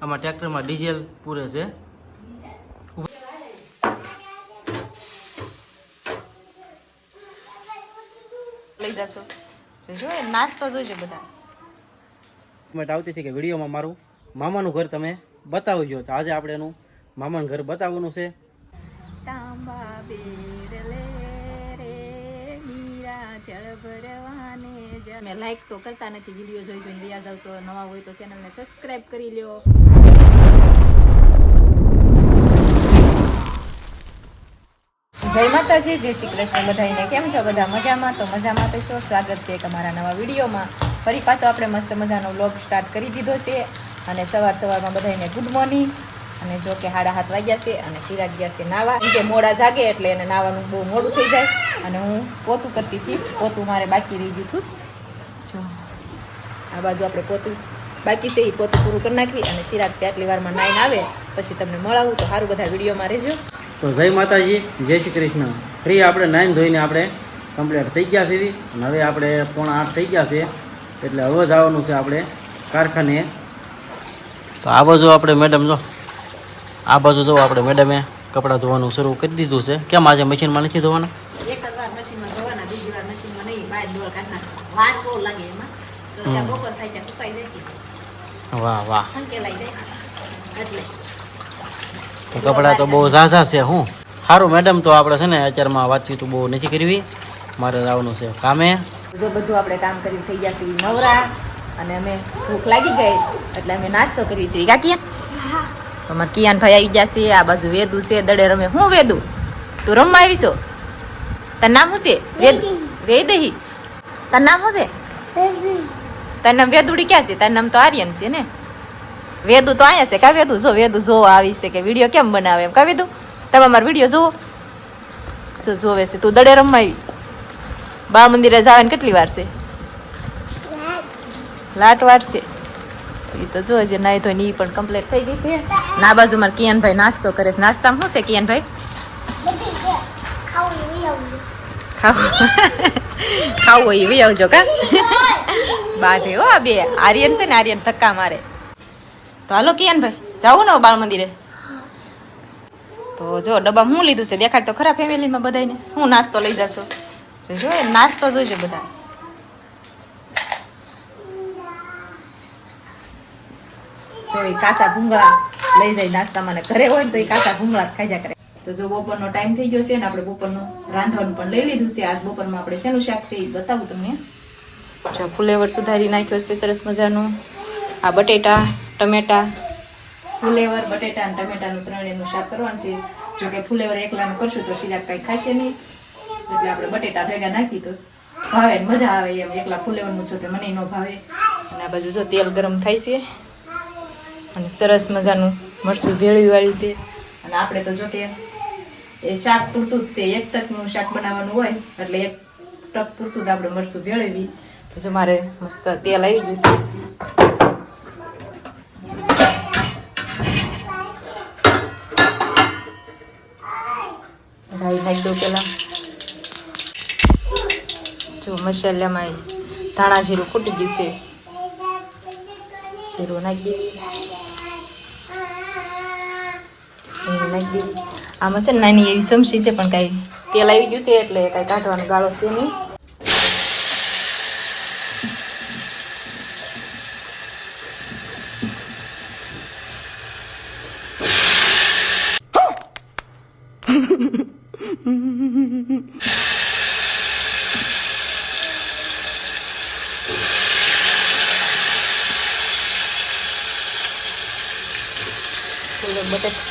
આમાં ટ્રેક્ટરમાં ડીઝલ પૂરે છે. લઈ જશો જોજો એ નાસ્તો જોજો બધા. કમેન્ટ આવતી હતી કે વિડીયોમાં મારું મામાનું ઘર તમે બતાવજો, તો આજે આપણે એનું મામાનું ઘર બતાવવાનું છે. તાંબા બેડલે રે મીરા જળ ભરવાને જા. મેં લાઈક તો કરતા નથી, વિડીયો જોઈ જોઈને વ્યાજ આવશો. નવા હોય તો ચેનલને સબસ્ક્રાઈબ કરી લ્યો. જય માતાજી, જય શ્રી કૃષ્ણ બધાને. કેમ છો બધા? મજામાં? તો મજામાં તો છો. સ્વાગત છે એક અમારા નવા વિડીયોમાં. ફરી પાછો આપણે મસ્ત મજાનો વ્લોગ સ્ટાર્ટ કરી દીધો છે. અને સવારમાં બધાને ગુડ મોર્નિંગ. અને જો કે 7:30 વાગ્યા છે અને શિરાગ ગયા છે નાવા. કેમ કે મોડા જાગે એટલે એને નાવાનું બહુ મોડું થઈ જાય. અને હું પોતું કરતી હતી, પોતું મારે બાકી રહી ગયું હતું. જો આ બાજુ આપણે પોતું બાકી છે, એ પોતું પૂરું કરી નાખવી. અને શિરાગ તેટલી વારમાં નાઈને આવે પછી તમને મળાવું. તો સારું, બધા વિડીયોમાં રહેજો. તો જય માતાજી, જય શ્રી કૃષ્ણ. ફ્રી આપણે નાઈન ધોઈને આપણે કમ્પ્લીટ થઈ ગયા છે અને હવે આપણે 7:45 થઈ ગયા છે, એટલે હવે જવાનું છે આપણે કારખાને. તો આ બાજુ આપણે મેડમ જો, આ બાજુ જો આપણે મેડમે કપડાં ધોવાનું શરૂ કરી દીધું છે. કેમ આજે મશીનમાં નથી ધોવાના? એક જ વાર મશીનમાં ધોવાના, બીજી વાર મશીનમાં નહીં. બહાર ડોલ કાઢના વાર બહુ લાગે એમાં, તો ત્યાં બપોર થાય ત્યાં સુકાઈ જાય. વાહ વાહ, હંકેલાઈ જાય એટલે કપડાં તો બહુ ઝાઝા છે. હું સારું મેડમ, તો આપણે છે ને અત્યારમાં વાતચીત બહુ નથી કરવી, મારે જવાનું છે કામે. જો બધું આપણે કામ કરી થઈ ગયા છે નવરા, અને અમે ભૂખ લાગી ગઈ એટલે અમે નાસ્તો કરી છે. કાકી અમારે કિયાન ભાઈ આવી ગયા છે. આ બાજુ વેદુ છે, દડે રમે. હું વેદુ, તું રમવા આવી છો? તાર નામ શું છે? વેદહી. તાર નામ શું છે? તાર નામ વેદુડી ક્યાં છે? તાર નામ તો આર્યન છે ને. વેદુ તો અહીંયા છે. કા વેદુ? જો વેદુ જોવા આવી છે કે વિડીયો કેમ બનાવે એમ. કા વેદુ, તમે અમારો વિડીયો જોવો? જોવે છે. તું દડે રમવા આવી? બાળ મંદિરે જવાની કેટલી વાર છે? લાટ વાર છે. એ તો જો છે નાઈ ધોઈ એ પણ કમ્પ્લીટ થઈ ગઈ છે. ના બાજુ મારે કિયાનભાઈ નાસ્તો કરે છે. નાસ્તામાં શું છે કિયાનભાઈ? ખાવું હોય એવી આવજો કા. બાધે હો આ બે આર્યન છે ને, આર્યન ધક્કા મારે. તો હાલો કિયાનભાઈ, જાવું ને બાળ મંદિરે? તો જો ડબ્બા હું લીધું છે દેખાડ તો ખરા ફેમિલીમાં બધાને. હું નાસ્તો લઈ જશો જોજો, એ નાસ્તો જોઈજો બધા. જો એ કાચા ભૂંગળા લઈ જાય નાસ્તામાં, ને ઘરે હોય ને તો એ કાચા ભૂંગળા ખાઈ કરે. તો જો બપોરનો ટાઈમ થઈ ગયો છે ને આપણે બપોરનું રાંધવાનું પણ લઈ લીધું છે. આજ બપોરમાં આપણે શેનું શાક છે એ બતાવું તમને. જો ફુલેવર સુધારી નાખ્યો છે સરસ મજાનું. આ બટેટા ટમેટા, ફુલેવર બટેટા અને ટમેટાનું ત્રણેયનું શાક કરવાનું છે. જો કે ફુલેવર એકલાનું કરશું તો શિરાગ કાંઈ ખાશે નહીં, એટલે આપણે બટેટા ભેગા નાખી તો ભાવે ને મજા આવે એમ. એકલા ફુલેવરનું છો કે મને ન ભાવે. અને આ બાજુ જો તેલ ગરમ થાય છે અને સરસ મજાનું મરચું ભેળવી વાળ્યું છે. અને આપણે તો જો કે એ શાક પૂરતું જ તે એક ટકનું શાક બનાવવાનું હોય એટલે એક ટક પૂરતું જ આપણે મરચું ભેળવી. તો જો મારે મસ્ત તેલ આવી ગયું છે. રાઈ નાખી દો પેલા. જો મસાલામાં ધાણા જીરું ફૂટી ગયું છે, જીરું નાખી દેવી. આમાં છે ને નાની એવી સમસી છે પણ કાંઈ તેલ આવી ગયું છે એટલે કાંઈ કાઢવાનો ગાળો છે નહીં.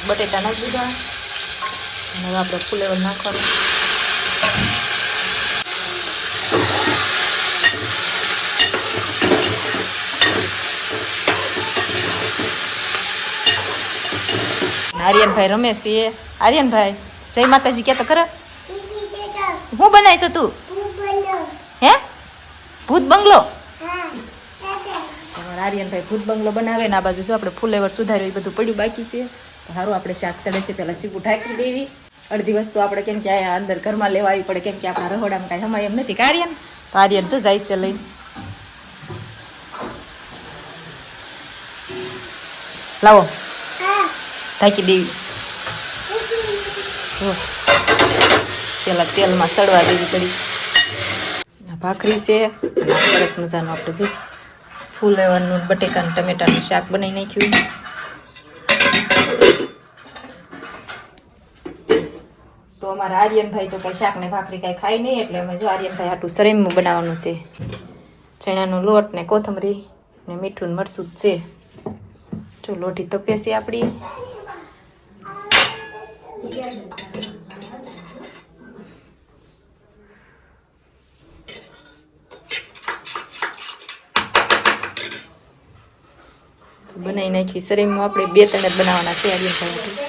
બટેટા નાખી દીધા અને હવે આપણે ફુલેવર નાખવાનું. આર્યનભાઈ રમે છે. આર્યનભાઈ જય માતાજી કે તો ખરા. હું બનાવીશ તું? હે ભૂત બંગલો? આર્યનભાઈ ભૂત બંગલો બનાવે ને આ બાજુ જો આપણે ફુલેવર સુધાર્યું એ બધું પડ્યું બાકી છે. તો સારું આપણે શાક સડે છે પહેલાં સીકું ઢાંકી દેવી. અડધી વસ્તુ આપણે કેમ કે અહીંયા અંદર ઘરમાં લેવા આવી પડે, કેમ કે આપણા રહોડામાં કાંઈ હમાય એમ નથી. આર્યન તો આર્યન જો જાય છે લઈને. લાવો ઢાંકી દેવી. જો પેલા તેલમાં સડવા દેવી કરી. ભાખરી છે સરસ મજાનું આપણે જો ફૂલેવાનું બટેકાનું ટમેટાનું શાક બનાવી નાખ્યું. તો અમારા આર્યનભાઈ તો કઈ શાક ને ભાખરી કઈ ખાય નહીં એટલે અમે જો આર્યનભાઈ હાટું સરેમું બનાવવાનું છે. ચણાનો લોટ ને કોથમરી ને મીઠું ને મરચું જ છે. જો લોટી તપે છે આપણી. બનાવી નાખી સરેમું આપણે 2-3 જ બનાવવાના છે આર્યનભાઈ.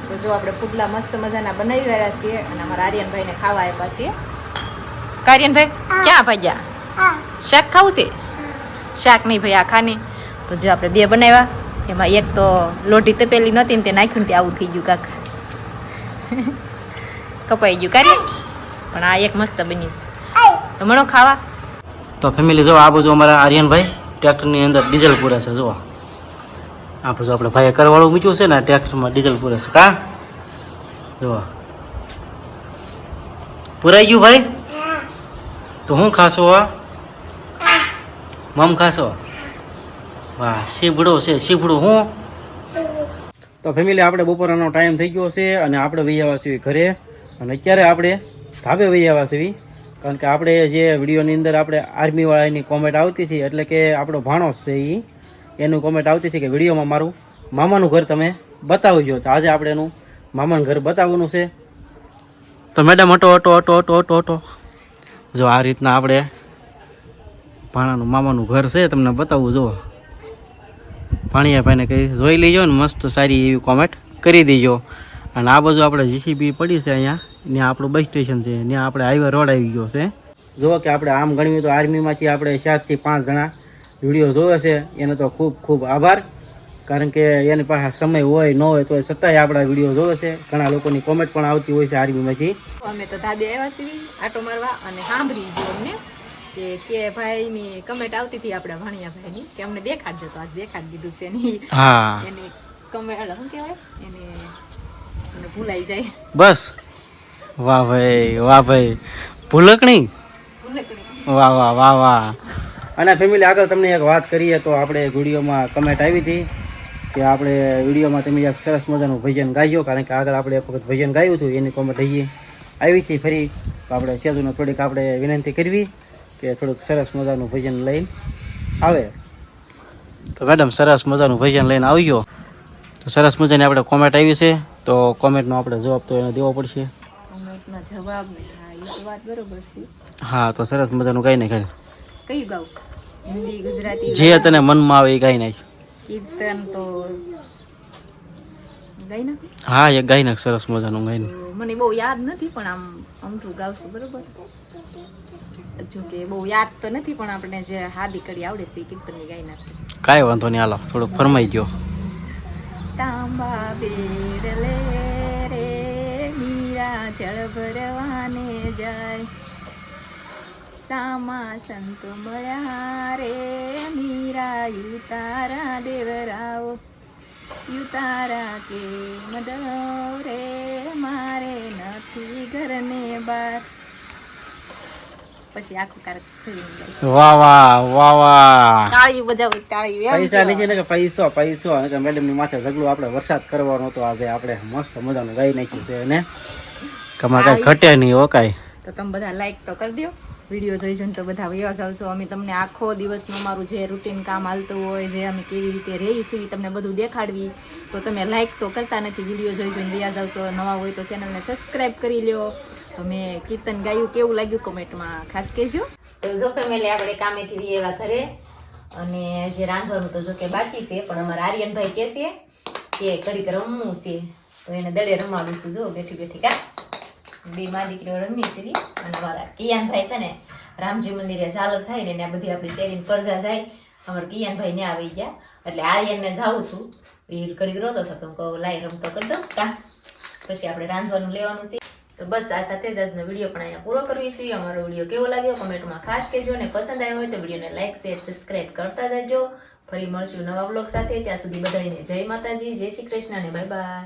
તો જો આપણે પુડલા મસ્ત મજાના બનાવી રહ્યા છીએ અને અમારા આર્યનભાઈને ખાવા આપ્યા છીએ. આર્યનભાઈ ક્યાં ભાગ્યા? શાક ખાવું છે? શાક નહીં ભાઈ આ ખાને. તો જો આપણે 2 બનાવ્યા. એમાં એક તો લોઢી તપેલી નહોતી ને તે નાખ્યું ને તે આવું થઈ ગયું કાક કપાઈ ગયું કાર્ય. પણ આ એક મસ્ત બનીશ તો મણો ખાવા. તો ફેમિલી જો આ બાજુ અમારા આર્યનભાઈ ટ્રેક્ટરની અંદર ડીઝલ પૂરે છે. જુઓ આ બાજુ આપણે ભાઈએ કરવાળું મૂક્યું છે ને ટ્રેક્ટરમાં ડીઝલ પૂરે છે. કા જુઓ પૂરાઈ ગયું ભાઈ. તો હું ખાશો? મમ ખાશો? વાહ શીભડો છે શીભડું. હું તો ફેમિલી આપણે બપોરનો ટાઈમ થઈ ગયો છે અને આપણે વહી આવ્યા છીએ ઘરે. અને અત્યારે આપણે ધાબે વહી આવ્યા છીએ કારણ કે આપણે જે વિડીયોની અંદર આપણે આર્મીવાળાની કોમેન્ટ આવતી હતી એટલે કે આપણો ભાણો છે એનું કોમેન્ટ આવતી હતી કે વિડીયોમાં મારું મામાનું ઘર તમે બતાવજો. તો આજે આપણે એનું મામાનું ઘર બતાવવાનું છે. તો madam auto auto auto auto auto auto જો આ રીતના આપણે ભાણાનું મામાનું ઘર છે તમને બતાવવું. જુઓ ભાણિયાભાઈને કહી જોઈ લેજો ને મસ્ત સારી એવી કોમેન્ટ કરી દેજો. અને આ બાજુ આપણે જીસીબી પડી છે અહીંયા ત્યાં આપણું બસ સ્ટેશન છે ત્યાં આપણે હાઈવે રોડ આવી ગયો છે. જુઓ કે આપણે આમ ગણ્યું તો આર્મીમાંથી આપણે 4 થી 5 જણા વિડીયો જોવે છે એને તો ખૂબ ખૂબ આભાર. કારણ કે એની પાસે સમય હોય ન હોય તો છતાંય આપણા વિડીયો જોવે છે. ઘણા લોકોની કોમેન્ટ પણ આવતી હોય છે આર્મીમાંથી. અમે તો ધાબે આવ્યા છીએ આટો મારવા અને સાંભળી ગયો અમને કે ભાઈની કમેન્ટ આવતી હતી આપણા ભાણિયાભાઈની કે અમને દેખાડજો. તો આજ દેખાડી દીધું છે એની. હા એની કમેન્ટ શું કહેવાય એને ભૂલાઈ જાય બસ. વાહ ભાઈ ભૂલકણી. વાહ વાહ વાહ વાહ. અને ફેમિલી આગળ તમને એક વાત કરીએ તો આપણે વિડીયોમાં કમેન્ટ આવી હતી કે આપણે વિડીયોમાં તમે એક સરસ મજાનું ભજન ગાઈજો. કારણ કે આગળ આપણે એક વખત ભજન ગાયું હતું એની કોમેન્ટ આવી હતી ફરી. તો આપણે સેજુને થોડીક આપણે વિનંતી કરવી કે થોડુંક સરસ મજાનું ભજન લઈને આવે. તો મેડમ સરસ મજાનું ભજન લઈને આવજો. તો સરસ મજાની આપણે કોમેન્ટ આવી છે તો કોમેન્ટનો આપણે જવાબ તો એને દેવો પડશે. કોમેન્ટનો જવાબ ને હા એ તો વાત બરોબર છે. હા તો સરસ મજાનું ગાઈ નાખ. કયું ગાવું? હિન્દી ગુજરાતી જે તને મનમાં આવે એ ગાઈ નાખ. કીર્તન તો ગાઈ નાખ. હા એ ગાઈ નાખ સરસ મજાનું ગાઈ નાખ. મને બહુ યાદ નથી પણ આમ અમથું ગાવશું બરોબર. જો કે બહુ યાદ તો નથી પણ આપણે જે હાદી કડી આવડે છે એ કીર્તનની ગાઈ નાખ. કાંઈ વાંધો નહીં હાલો થોડુંક ફરમાઈ ગયો. તાંબા બેડલે રે મીરા જળ ભરવાને જાય સામા સંતો મળ્યા રે મીરા યુતારા દેવરાઓ યુતારા કે મદવ રે મારે નથી ઘરને બાર. પછી આખું તારક ખોલીને ગાઈશ. વાહ વાહ વાહ વાહ. તાળી બજાવો તાળી. પૈસા નીચે ને કે પૈસો પૈસો અને મેડમ ની માથે ઝઘડું આપણે વરસાદ કરવાનો હતો આજે આપણે મસ્ત મજાનું ગાઈ નાખ્યું છે અને કમા કઈ ઘટે નહીં હો કાંઈ. તો તમે બધા લાઈક તો કરી દો. વિડીયો જોઈ જોઈને તો બધા વયા જાવ છો. અમે તમને આખો દિવસનું અમારું જે રૂટીન કામ હાલતું હોય જે અમે કેવી રીતે રહી છીએ તમને બધું દેખાડવી તો તમે લાઈક તો કરતા નથી. વિડીયો જોઈ જોઈને વયા જાવ છો. નવા હોય તો ચેનલને સબસ્ક્રાઈબ કરી લ્યો. તો મેં કીર્તન ગાયું કેવું લાગ્યું કોમેન્ટમાં ખાસ કહેજો. તો જો ફેમિલી આપણે કામેથી વી એવા ઘરે અને જે રાંધવાનું તો જો કે બાકી છે પણ અમારા આર્યનભાઈ કહે છે કે ઘડીક રમવું છે તો એને દડે રમાવીશું. જો બેઠી બેઠી કા બે માં દીકરીઓ રમી છે અને અમારા કિયાનભાઈ છે ને રામજી મંદિરે ઝાલર થાય ને બધી આપણી શેરીને પરજા જાય. અમારા કિયાનભાઈ ને આવી ગયા એટલે આર્યનને જાવું છું એ ઘડીક રોતો હતો તો હું કહું લાઈ રમતો કરી દઉં કા પછી આપણે રાંધવાનું લેવાનું છે. તો બસ આ સાથે જ આજનો વિડીયો પણ અહીંયા પૂરો કરવી છે. અમારો વિડીયો કેવો લાગ્યો કમેન્ટમાં ખાસ કહેજો, અને પસંદ આવ્યો હોય તો વિડીયોને લાઈક શેર સબસ્ક્રાઇબ કરતા જજો. ફરી મળશું નવા બ્લોગ સાથે. ત્યાં સુધી બધાને જય માતાજી, જય શ્રી કૃષ્ણ અને બાય બાય.